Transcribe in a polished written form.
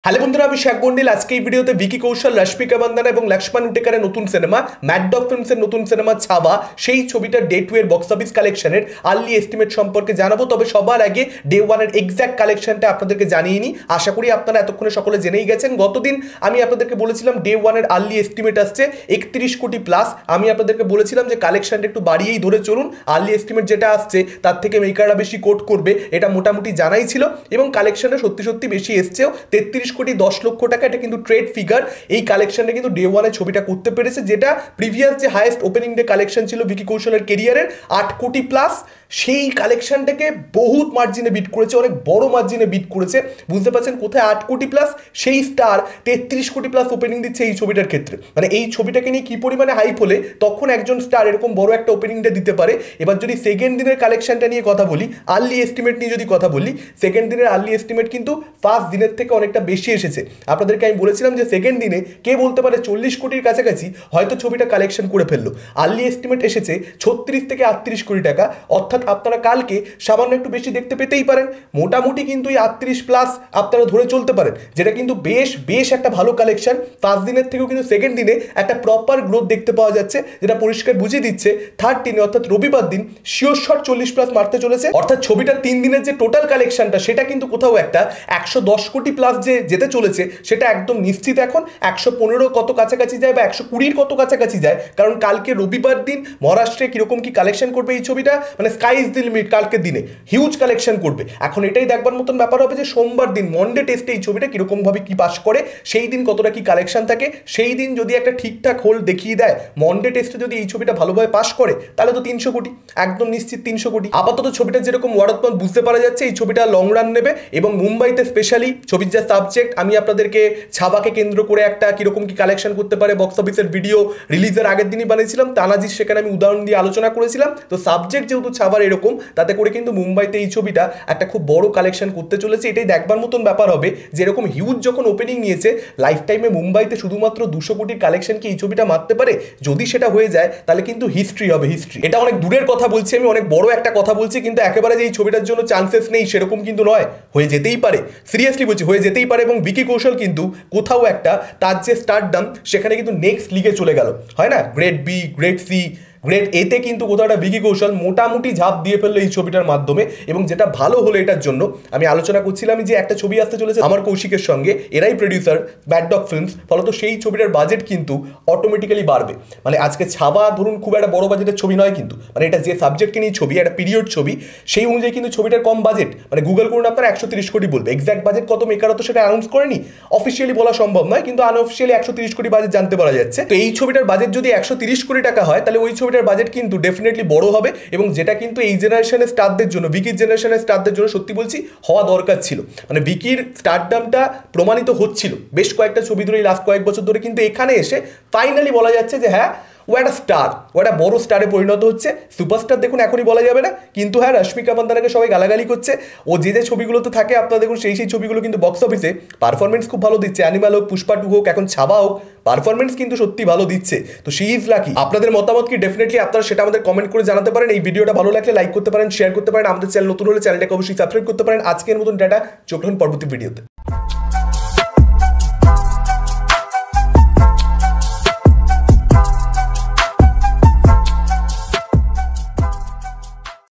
Hello বন্ধুরা, আমি শেখ বন্ডিল। আজকে এই ভিডিওতে ভিকি কৌশল, রশ্মিকা মান্দানা এবং লক্ষ্মণ উটেকারের নতুন সিনেমা ম্যাড ডগ ফিল্মসের নতুন সিনেমা ছাবা, সেই ছবিটার ডে 2 এর বক্স অফিস কালেকশনের আর্লি এস্টিমেট সম্পর্কে জানাবো। তবে সবার আগে ডে 1 এর এক্স্যাক্ট কালেকশনটা আপনাদেরকে জানিয়ে নিই। আশা করি আপনারা এতক্ষণে সকলে জেনেই গেছেন। গতদিন আমি আপনাদেরকে বলেছিলাম ডে 1 এর আর্লি এস্টিমেট আসছে 31 কোটি প্লাস। আমি আপনাদেরকে বলেছিলাম যে কালেকশনটা একটু বাড়িয়েই ধরে চলুন, আর্লি এস্টিমেট যেটা আসছে তার থেকে মেকাররা বেশি কোট করবে, এটা মোটামুটি জানাই ছিল। এবং কালেকশনটা সত্যি সত্যি বেশি এসছেও, 33 কোটি 10 লক্ষ টাকা। এটা কিন্তু ট্রেড ফিগার। এই কালেকশনটা কিন্তু ডে 1 এ ছবিটা করতে পেরেছে, যেটা প্রিভিয়াস যে হাইয়েস্ট ওপেনিং ডে কালেকশন ছিল ভিকি কৌশলের কেরিয়ারের 8 কোটি প্লাস, সেই কালেকশনটাকে বহুত মার্জিনে বিট করেছে, অনেক বড় মার্জিনে বিট করেছে। বুঝতে পারছেন কোথায় 8 কোটি প্লাস, সেই স্টার 33 কোটি প্লাস ওপেনিং দিচ্ছে এই ছবিটার ক্ষেত্রে। মানে এই ছবিটাকে নিয়ে কি পরিমাণে হাইপ হলে তখন একজন স্টার এরকম বড় একটা ওপেনিংটা দিতে পারে। এবার যদি সেকেন্ড দিনের কালেকশনটা নিয়ে কথা বলি, আর্লি এস্টিমেট নিয়ে যদি কথা বলি, সেকেন্ড দিনের আর্লি এস্টিমেট কিন্তু ফার্স্ট দিনের থেকে অনেকটা বেশি এসেছে। আপনাদেরকে আমি বলেছিলাম যে সেকেন্ড দিনে কে বলতে পারে 40 কোটির কাছাকাছি হয়তো ছবিটা কালেকশন করে ফেললো। আর্লি এস্টিমেট এসেছে 36 থেকে 38 কোটি টাকা, অর্থাৎ আপনারা কালকে সামান্য একটু বেশি দেখতে পেতেই পারেন। মোটামুটি কিন্তু এই 38 প্লাস আপনারা ধরে চলতে পারেন, যেটা কিন্তু বেশ একটা ভালো কালেকশন। ফার্স্ট দিনের থেকেও কিন্তু সেকেন্ড দিনে একটা প্রপার গ্রোথ দেখতে পাওয়া যাচ্ছে, যেটা পরিষ্কার বুঝিয়ে দিচ্ছে থার্ড দিনে অর্থাৎ রবিবার দিন শিওর শট 40 প্লাস মারতে চলেছে। অর্থাৎ ছবিটার 3 দিনের যে টোটাল কালেকশনটা সেটা কিন্তু কোথাও একটা 110 কোটি প্লাস যে যেতে চলেছে সেটা একদম নিশ্চিত। এখন 115 কত কাছাকাছি যায় বা 120 কত কাছাকাছি যায়, কারণ কালকে রবিবার দিন মহারাষ্ট্রে কিরকম কি কালেকশন করবে এই ছবিটা, মানে স্কাই ইজ দি লিমিট। কালকের দিনে হিউজ কালেকশন করবে। এখন এটাই দেখবার মতন ব্যাপার হবে যে সোমবার দিন মন্ডে টেস্টে এই ছবিটা কিরকম ভাবে কি পাস করে, সেই দিন কতটা কি কালেকশন থাকে। সেই দিন যদি একটা ঠিকঠাক হোল্ড দেখিয়ে দেয়, মন্ডে টেস্টে যদি এই ছবিটা ভালোভাবে পাস করে, তাহলে তো 300 কোটি একদম নিশ্চিত। 300 কোটি আপাতত ছবিটা যেরকম ওয়ারতমান বুঝতে পারা যাচ্ছে, এই ছবিটা লং রান নেবে। এবং মুম্বাইতে স্পেশালি ছবির যা সাবজেক্ট, আমি আপনাদেরকে ছাবাকে কেন্দ্র করে একটা কিরকম কি কালেকশন করতে পারে বক্স অফিসের ভিডিও রিলিজের আগের দিনই বানিয়েছিলাম, তানাজির সেখানে আমি উদাহরণ দিয়ে আলোচনা করেছিলাম। তো সাবজেক্ট যেহেতু ছাবার এরকম, তাতে করে কিন্তু মুম্বাইতে এই ছবিটা একটা খুব বড় কালেকশন করতে চলেছে। এটাই দেখবার মতন ব্যাপার হবে, যেরকম হিউজ যখন ওপেনিং নিয়েছে লাইফ টাইমে মুম্বাইতে শুধুমাত্র 200 কোটির কালেকশন কি এই ছবিটা মারতে পারে। যদি সেটা হয়ে যায় তাহলে কিন্তু হিস্ট্রি হবে, হিস্ট্রি। এটা অনেক দূরের কথা বলছি আমি, অনেক বড় একটা কথা বলছি, কিন্তু একেবারে যে এই ছবিটার জন্য চান্সেস নেই সেরকম কিন্তু নয়, হয়ে যেতেই পারে। সিরিয়াসলি বলছি, হয়ে যেতেই পারে। এবং ভিকি কৌশল কিন্তু কোথাও একটা তার যে স্টারডাম সেখানে কিন্তু নেক্সট লিগে চলে গেল, হয় না, grade B, grade C, grade এতে কিন্তু কোথাও একটা ভিকি কৌশল মোটামুটি ঝাঁপ দিয়ে ফেললো এই ছবিটার মাধ্যমে। এবং যেটা ভালো হলো এটার জন্য, আমি আলোচনা করছিলাম যে একটা ছবি আসতে চলেছে আমার কৌশিকের সঙ্গে, এরাই প্রডিউসার ম্যাড ডগ ফিল্মস, ফলত সেই ছবিটার বাজেট কিন্তু অটোমেটিক্যালি বাড়বে। মানে আজকে ছাবা ধরুন খুব একটা বড় বাজেটের ছবি নয়, কিন্তু মানে এটা যে সাবজেক্টকে নিয়ে ছবি, একটা পিরিয়ড ছবি, সেই অনুযায়ী কিন্তু ছবিটার কম বাজেট। মানে গুগল করুন আপনারা 130 কোটি বলবে, এক্সাক্ট বাজেট কত মেকাররা তো সেটা অ্যানাউন্স করেনি, অফিসিয়ালি বলা সম্ভব নয়, কিন্তু আনঅফিসিয়ালি 130 কোটি বাজেট জানতে পারা যাচ্ছে। তো এই ছবিটার বাজেট যদি 130 কোটি টাকা হয়, তাহলে ওই ছবিটার বাজেট কিন্তু ডেফিনেটলি বড় হবে। এবং যেটা কিন্তু এই জেনারেশনের স্টারদের জন্য, ভিকির জেনারেশনের স্টারদের জন্য সত্যি বলছি হওয়া দরকার ছিল। মানে ভিকির স্টারডামটা প্রমাণিত হচ্ছিল বেশ কয়েকটা ছবি ধরে, লাস্ট কয়েক বছর ধরে, কিন্তু এখানে এসে ফাইনালি বলা যাচ্ছে যে হ্যাঁ ও একটা স্টার, ও একটা বড় স্টারে পরিণত হচ্ছে। সুপারস্টার দেখুন এখনই বলা যাবে না, কিন্তু হ্যাঁ রশ্মিকা মান্দানাকে সবাই গালাগালি করছে। ও যে যে ছবিগুলোতে থাকে আপনারা দেখুন, সেই ছবিগুলো কিন্তু বক্স অফিসে পারফরমেন্স খুব ভালো দিচ্ছে। অ্যানিমাল হোক, পুষ্পা 2 হোক, এখন ছাবা হোক, পারফরমেন্স কিন্তু সত্যি ভালো দিচ্ছে। তো শি ইজ লাকি। আপনাদের মতামত কি ডেফিনেটলি আপনারা সেটা আমাদের কমেন্ট করে জানাতে পারেন। এই ভিডিওটা ভালো লাগলে লাইক করতে পারেন, শেয়ার করতে পারেন। আমাদের চ্যানেল নতুন হলে চ্যানেলটাকে অবশ্যই সাবস্ক্রাইব করতে পারেন। আজকের মতন টাটা, চোখ রাখুন পরবর্তী ভিডিওতে।